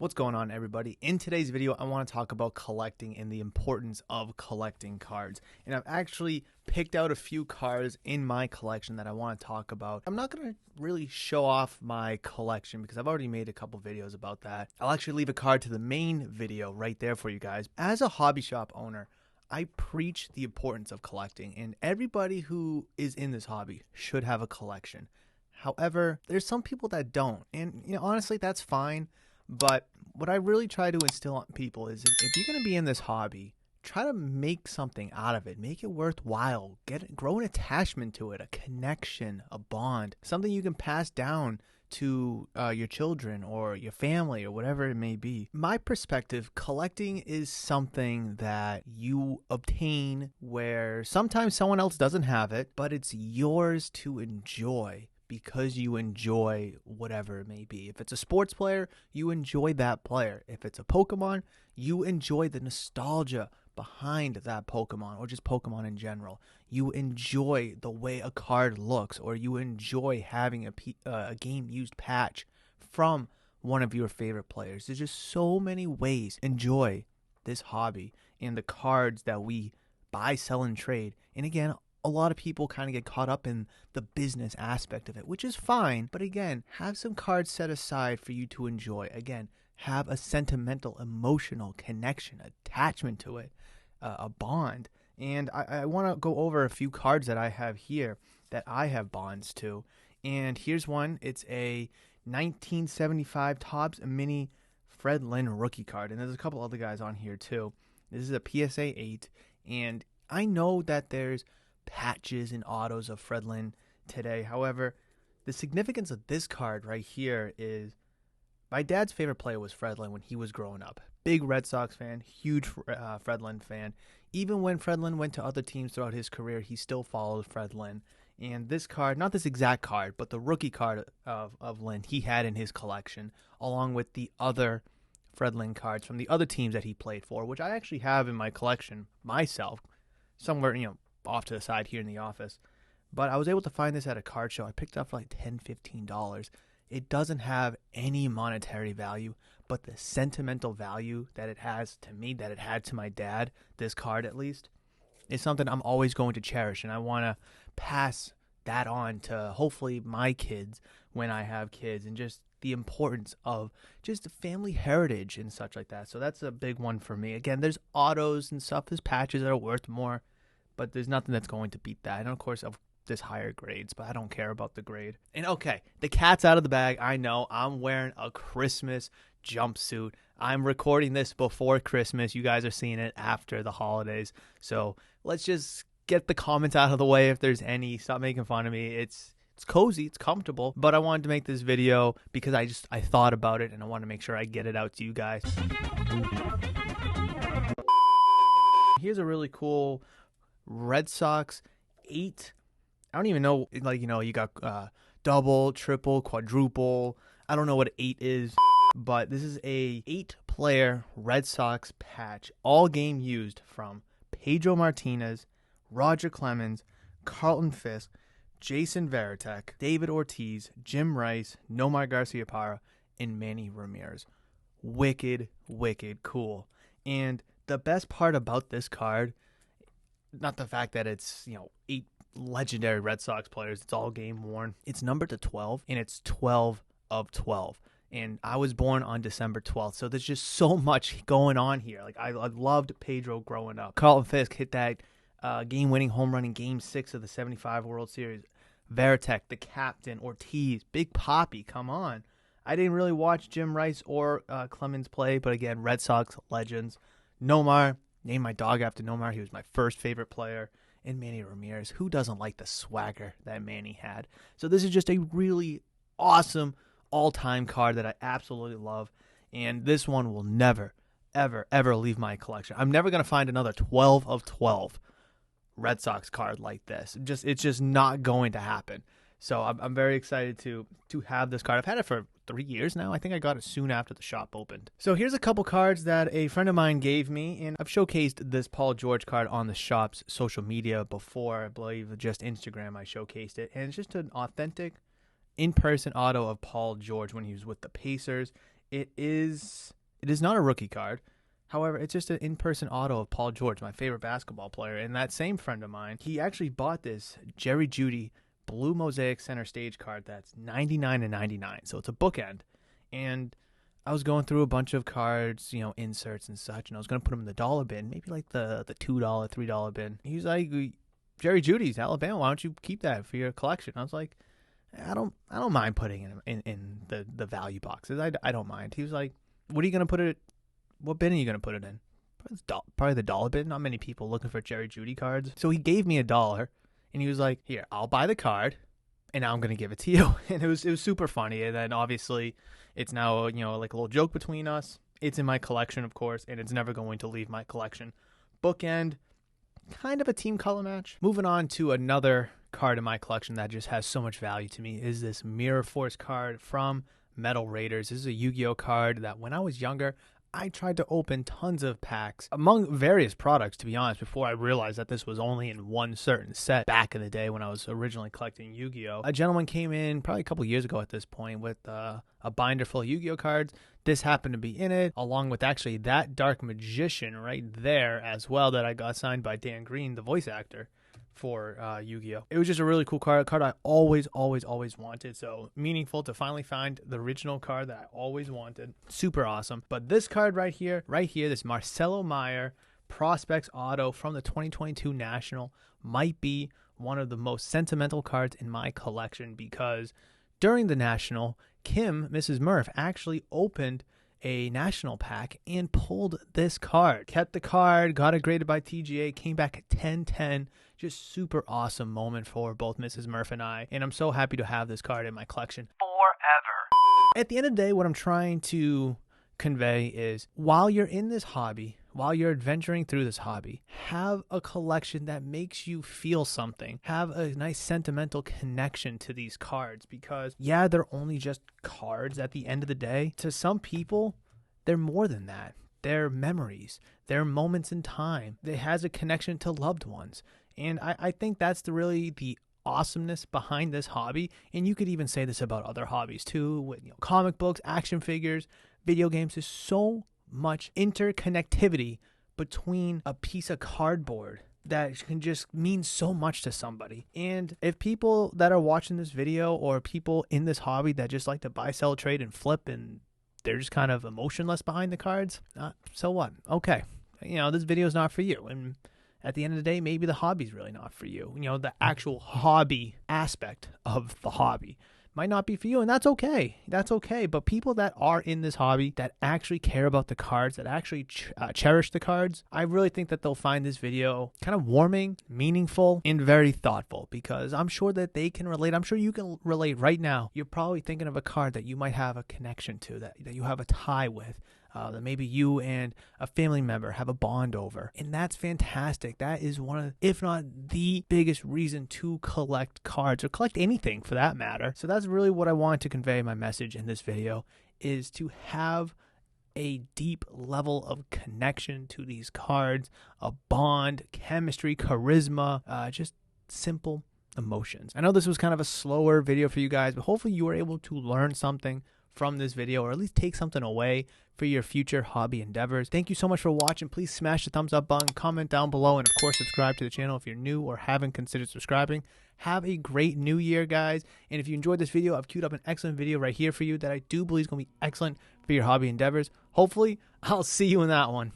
What's going on, everybody? In today's video, I want to talk about collecting and the importance of collecting cards. And I've actually picked out a few cards in my collection that I want to talk about. I'm not going to really show off my collection because I've already made a couple videos about that. I'll actually leave a card to the main video right there for you guys. As a hobby shop owner, I preach the importance of collecting, and everybody who is in this hobby should have a collection. However, there's some people that don't, and honestly, that's fine. But what I really try to instill on people is if you're going to be in this hobby, try to make something out of it. Make it worthwhile. Grow an attachment to it, a connection, a bond, something you can pass down to your children or your family or whatever it may be. My perspective, collecting is something that you obtain where sometimes someone else doesn't have it, but it's yours to enjoy because you enjoy whatever it may be. If it's a sports player, you enjoy that player. If it's a Pokemon, you enjoy the nostalgia behind that Pokemon, or just Pokemon in general. You enjoy the way a card looks, or you enjoy having a game-used patch from one of your favorite players. There's just so many ways to enjoy this hobby and the cards that we buy, sell, and trade. And again, a lot of people kind of get caught up in the business aspect of it, which is fine. But again, have some cards set aside for you to enjoy. Again, have a sentimental, emotional connection, attachment to it, a bond. And I want to go over a few cards that I have here that I have bonds to. And here's one. It's a 1975 Topps Mini Fred Lynn rookie card. And there's a couple other guys on here too. This is a PSA 8. And I know that there's patches and autos of Fred Lynn today. However, the significance of this card right here is my dad's favorite player was Fred Lynn when he was growing up. Big Red Sox fan, huge Fred Lynn fan. Even when Fred Lynn went to other teams throughout his career, he still followed Fred Lynn. And this card, not this exact card, but the rookie card of Lynn he had in his collection, along with the other Fred Lynn cards from the other teams that he played for, which I actually have in my collection myself, somewhere, off to the side here in the office. But I was able to find this at a card show. I picked it up for like $10, $15. It doesn't have any monetary value, but the sentimental value that it has to me, that it had to my dad, this card at least, is something I'm always going to cherish. And I want to pass that on to hopefully my kids when I have kids, and just the importance of just family heritage and such like that. So that's a big one for me. Again, there's autos and stuff, there's patches that are worth more, but there's nothing that's going to beat that. And of course, there's higher grades, but I don't care about the grade. And okay, the cat's out of the bag. I know I'm wearing a Christmas jumpsuit. I'm recording this before Christmas. You guys are seeing it after the holidays. So let's just get the comments out of the way if there's any. Stop making fun of me. It's cozy, it's comfortable, but I wanted to make this video because I thought about it and I want to make sure I get it out to you guys. Here's a really cool Red Sox 8. I don't even know, you got double, triple, quadruple. I don't know what 8 is, but this is a 8-player Red Sox patch, all game used, from Pedro Martinez, Roger Clemens, Carlton Fisk, Jason Varitek, David Ortiz, Jim Rice, Nomar Garciaparra, and Manny Ramirez. Wicked, wicked cool. And the best part about this card, not the fact that it's 8 legendary Red Sox players, it's all game worn. It's numbered to 12, and it's 12 of 12. And I was born on December 12th, so there's just so much going on here. Like, I loved Pedro growing up. Carlton Fisk hit that game-winning home run in Game 6 of the 75 World Series. Varitek, the captain. Ortiz, Big Papi, come on. I didn't really watch Jim Rice or Clemens play, but again, Red Sox legends. Nomar, named my dog after Nomar. He was my first favorite player. And Manny Ramirez. Who doesn't like the swagger that Manny had? So this is just a really awesome all-time card that I absolutely love. And this one will never, ever, ever leave my collection. I'm never going to find another 12 of 12 Red Sox card like this. It's just not going to happen. So I'm very excited to have this card. I've had it for 3 years now. I think I got it soon after the shop opened. So here's a couple cards that a friend of mine gave me, and I've showcased this Paul George card on the shop's social media before. I believe just Instagram I showcased it, and it's just an authentic in-person auto of Paul George when he was with the Pacers. It is not a rookie card. However, it's just an in-person auto of Paul George, my favorite basketball player. And that same friend of mine, he actually bought this Jerry Jeudy blue mosaic center stage card that's 99/99. So it's a bookend. And I was going through a bunch of cards, inserts and such, and I was going to put them in the dollar bin, maybe like the $2, $3 bin. He was like, Jerry Jeudy's Alabama, why don't you keep that for your collection? I was like, I don't mind putting it in the value boxes. I don't mind. He was like, what bin are you going to put it in? Probably the dollar bin. Not many people looking for Jerry Jeudy cards. So he gave me $1, and he was like, here, I'll buy the card, and now I'm going to give it to you. And it was super funny. And then obviously it's now, like a little joke between us. It's in my collection, of course, and it's never going to leave my collection. Bookend, kind of a team color match. Moving on to another card in my collection that just has so much value to me is this Mirror Force card from Metal Raiders. This is a Yu-Gi-Oh card that when I was younger, I tried to open tons of packs among various products, to be honest, before I realized that this was only in one certain set back in the day when I was originally collecting Yu-Gi-Oh. A gentleman came in probably a couple years ago at this point with a binder full of Yu-Gi-Oh cards. This happened to be in it, along with actually that Dark Magician right there as well that I got signed by Dan Green, the voice actor for Yu-Gi-Oh. It was just a really cool card, a card I always wanted. So meaningful to finally find the original card that I always wanted. Super awesome. But this card right here, this Marcelo Meyer Prospects Auto from the 2022 National might be one of the most sentimental cards in my collection because during the National, Kim, Mrs. Murph, actually opened a national pack and pulled this card. Kept the card, got it graded by TGA, came back at 10/10. Just super awesome moment for both Mrs. Murph and I. And I'm so happy to have this card in my collection forever. At the end of the day, what I'm trying to convey is while you're in this hobby, while you're adventuring through this hobby, have a collection that makes you feel something. Have a nice sentimental connection to these cards because, yeah, they're only just cards at the end of the day. To some people, they're more than that. They're memories. They're moments in time. It has a connection to loved ones. And I think that's really the awesomeness behind this hobby. And you could even say this about other hobbies too, with comic books, action figures, video games. There's so much interconnectivity between a piece of cardboard that can just mean so much to somebody. And if people that are watching this video or people in this hobby that just like to buy, sell, trade, and flip, and they're just kind of emotionless behind the cards, so what? Okay. This video is not for you. And at the end of the day, maybe the hobby's really not for you. The actual hobby aspect of the hobby might not be for you, and that's okay. That's okay. But people that are in this hobby, that actually care about the cards, that actually cherish the cards, I really think that they'll find this video kind of warming, meaningful, and very thoughtful because I'm sure that they can relate. I'm sure you can relate right now. You're probably thinking of a card that you might have a connection to, that you have a tie with. That maybe you and a family member have a bond over. And that's fantastic. That is one of, if not the biggest reason to collect cards or collect anything for that matter. So that's really what I wanted to convey my message in this video, is to have a deep level of connection to these cards, a bond, chemistry, charisma, just simple emotions. I know this was kind of a slower video for you guys, but hopefully you were able to learn something from this video, or at least take something away for your future hobby endeavors. Thank you so much for watching. Please smash the thumbs up button, comment down below, and of course subscribe to the channel if you're new or haven't considered subscribing. Have a great new year, guys. And if you enjoyed this video, I've queued up an excellent video right here for you that I do believe is going to be excellent for your hobby endeavors. Hopefully, I'll see you in that one.